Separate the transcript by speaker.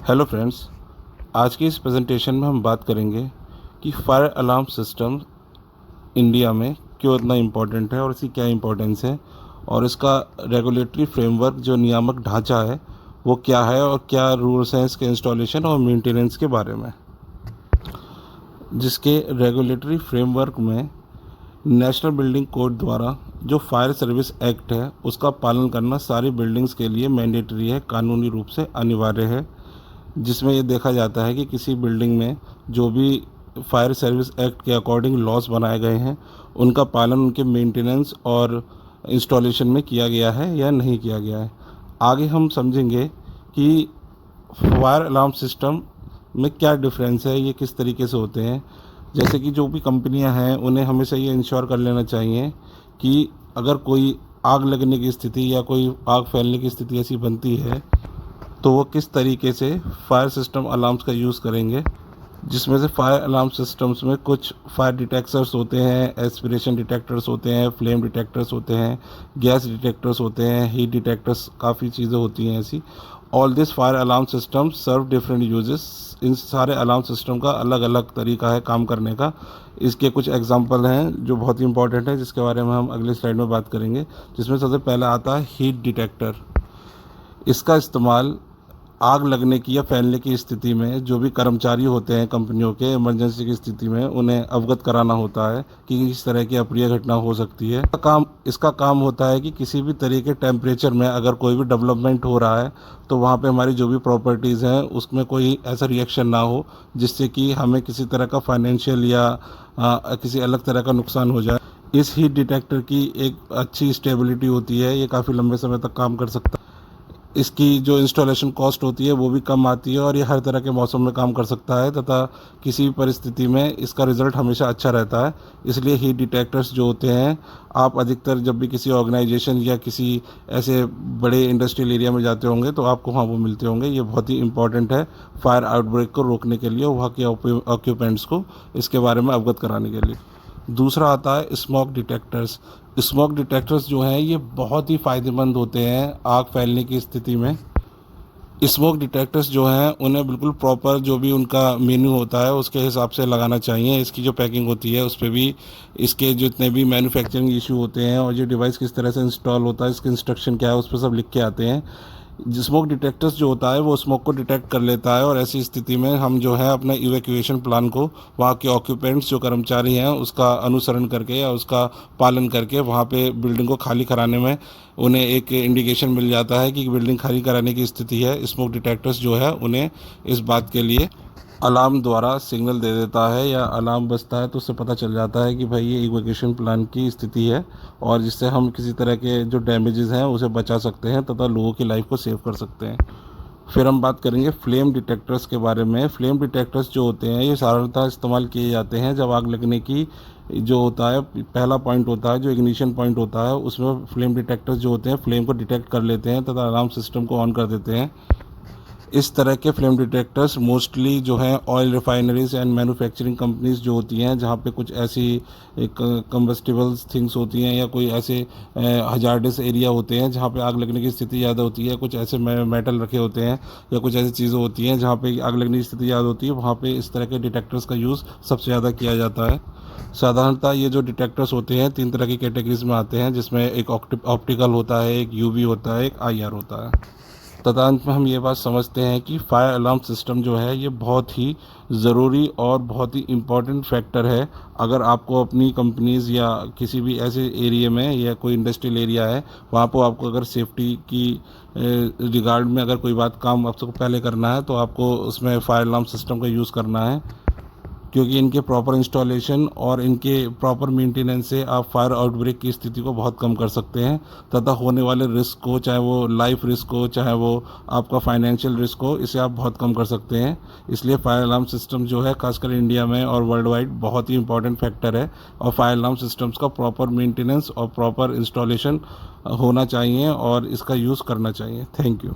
Speaker 1: Hello friends, आज की इस प्रेजेंटेशन में हम बात करेंगे कि फायर अलार्म सिस्टम इंडिया में क्यों इतना इम्पोर्टेंट है और इसकी क्या इम्पोर्टेंस है और इसका रेगुलेटरी फ्रेमवर्क जो नियामक ढांचा है वो क्या है और क्या रूल्स हैं इसके इंस्टॉलेशन और मेंटेनेंस के बारे में। जिसके रेगुलेटरी फ्रेमवर्क में नेशनल बिल्डिंग कोड द्वारा जो फायर सर्विस एक्ट है उसका पालन करना सारी बिल्डिंग्स के लिए मैंडेटरी है, कानूनी रूप से अनिवार्य है। जिसमें ये देखा जाता है कि किसी बिल्डिंग में जो भी फायर सर्विस एक्ट के अकॉर्डिंग लॉस बनाए गए हैं उनका पालन उनके मेंटेनेंस और इंस्टॉलेशन में किया गया है या नहीं किया गया है। आगे हम समझेंगे कि फायर अलार्म सिस्टम में क्या डिफरेंस है, ये किस तरीके से होते हैं। जैसे कि जो भी कंपनियां हैं उन्हें हमेशा ये इंश्योर कर लेना चाहिए कि अगर कोई आग लगने की स्थिति या कोई आग फैलने की स्थिति ऐसी बनती है तो वो किस तरीके से फायर सिस्टम अलार्म्स का यूज़ करेंगे। जिसमें से फायर अलार्म सिस्टम्स में कुछ फायर डिटेक्टर्स होते हैं, एस्पिरेशन डिटेक्टर्स होते हैं, फ्लेम डिटेक्टर्स होते हैं, गैस डिटेक्टर्स होते हैं, हीट डिटेक्टर्स, काफ़ी चीज़ें होती हैं ऐसी। All this fire alarm system serve different uses. इन सारे अलार्म सिस्टम का अलग अलग तरीका है काम करने का। इसके कुछ एग्जांपल हैं जो बहुत ही इंपॉर्टेंट है, जिसके बारे में हम अगले स्लाइड में बात करेंगे। जिसमें सबसे पहला आता है हीट डिटेक्टर। इसका इस्तेमाल आग लगने की या फैलने की स्थिति में जो भी कर्मचारी होते हैं कंपनियों के, इमरजेंसी की स्थिति में उन्हें अवगत कराना होता है कि इस तरह की अप्रिय घटना हो सकती है। इसका काम होता है कि किसी भी तरह के टेम्परेचर में अगर कोई भी डेवलपमेंट हो रहा है तो वहाँ पे हमारी जो भी प्रॉपर्टीज़ हैं उसमें कोई ऐसा रिएक्शन ना हो जिससे कि हमें किसी तरह का फाइनेंशियल या किसी अलग तरह का नुकसान हो जाए। इस हीट डिटेक्टर की एक अच्छी स्टेबिलिटी होती है, ये काफ़ी लंबे समय तक काम कर सकता है। इसकी जो इंस्टॉलेशन कॉस्ट होती है वो भी कम आती है और ये हर तरह के मौसम में काम कर सकता है तथा किसी भी परिस्थिति में इसका रिज़ल्ट हमेशा अच्छा रहता है। इसलिए हीट डिटेक्टर्स जो होते हैं, आप अधिकतर जब भी किसी ऑर्गेनाइजेशन या किसी ऐसे बड़े इंडस्ट्रियल एरिया में जाते होंगे तो आपको वहाँ वो मिलते होंगे। ये बहुत ही इंपॉर्टेंट है फायर आउटब्रेक को रोकने के लिए, वहाँ के ऑक्यूपेंट्स को इसके बारे में अवगत कराने के लिए। दूसरा आता है स्मोक डिटेक्टर्स। स्मोक डिटेक्टर्स जो हैं ये बहुत ही फ़ायदेमंद होते हैं आग फैलने की स्थिति में। स्मोक डिटेक्टर्स जो हैं उन्हें बिल्कुल प्रॉपर जो भी उनका मेन्यू होता है उसके हिसाब से लगाना चाहिए। इसकी जो पैकिंग होती है उस पर भी इसके जितने भी मैन्युफैक्चरिंग इशू होते हैं और ये डिवाइस किस तरह से इंस्टॉल होता है, इसके इंस्ट्रक्शन क्या है, उस पर सब लिख के आते हैं। स्मोक डिटेक्टर्स जो होता है वो स्मोक को डिटेक्ट कर लेता है और ऐसी स्थिति में हम जो है अपने इवैक्यूएशन प्लान को वहाँ के ऑक्यूपेंट्स जो कर्मचारी हैं उसका अनुसरण करके या उसका पालन करके वहाँ पे बिल्डिंग को खाली कराने में उन्हें एक इंडिकेशन मिल जाता है कि बिल्डिंग खाली कराने की स्थिति है। स्मोक डिटेक्टर्स जो है उन्हें इस बात के लिए अलार्म द्वारा सिग्नल दे देता है या अलार्म बजता है तो उससे पता चल जाता है कि भाई ये इवैक्यूएशन प्लान की स्थिति है और जिससे हम किसी तरह के जो डैमेजेस हैं उसे बचा सकते हैं तथा लोगों की लाइफ को सेव कर सकते हैं। फिर हम बात करेंगे फ्लेम डिटेक्टर्स के बारे में। फ्लेम डिटेक्टर्स जो होते हैं ये साधारणतः इस्तेमाल किए जाते हैं जब आग लगने की जो होता है पहला पॉइंट होता है, जो इग्निशन पॉइंट होता है उसमें फ्लेम डिटेक्टर्स जो होते हैं फ्लेम को डिटेक्ट कर लेते हैं तथा अलार्म सिस्टम को ऑन कर देते हैं। इस तरह के फ्लेम डिटेक्टर्स मोस्टली जो हैं oil refineries and manufacturing companies जो होती हैं जहाँ पे कुछ ऐसी कम्बस्टिबल्स थिंग्स होती हैं या कोई ऐसे हजार्डस एरिया होते हैं जहाँ पे आग लगने की स्थिति ज़्यादा होती है, कुछ ऐसे मेटल रखे होते हैं या कुछ ऐसी चीज़ें होती हैं जहाँ पे आग लगने की स्थिति ज़्यादा होती है, वहाँ पे इस तरह के डिटेक्टर्स का यूज़ सबसे ज़्यादा किया जाता है। साधारणतः ये जो डिटेक्टर्स होते हैं 3 तरह की कैटेगरीज में आते हैं, जिसमें एक ऑप्टिकल होता है, एक यूवी होता है, एक आईआर होता है। तथा अंत में हम ये बात समझते हैं कि फायर अलार्म सिस्टम जो है ये बहुत ही ज़रूरी और बहुत ही इम्पॉर्टेंट फैक्टर है। अगर आपको अपनी कंपनीज़ या किसी भी ऐसे एरिया में या कोई इंडस्ट्रियल एरिया है वहाँ पर आपको अगर सेफ्टी की रिगार्ड में अगर कोई बात काम आपको पहले करना है तो आपको उसमें फायर अलार्म सिस्टम का यूज़ करना है, क्योंकि इनके प्रॉपर इंस्टॉलेशन और इनके प्रॉपर मेंटेनेंस से आप फायर आउटब्रेक की स्थिति को बहुत कम कर सकते हैं तथा होने वाले रिस्क को, चाहे वो लाइफ रिस्क हो चाहे वो आपका फाइनेंशियल रिस्क हो, इसे आप बहुत कम कर सकते हैं। इसलिए फायर अलार्म सिस्टम जो है खासकर इंडिया में और वर्ल्ड वाइड बहुत ही इंपॉर्टेंट फैक्टर है और फायर अलार्म सिस्टम्स का प्रॉपर मेंटेनेंस और प्रॉपर इंस्टॉलेशन होना चाहिए और इसका यूज़ करना चाहिए। Thank you.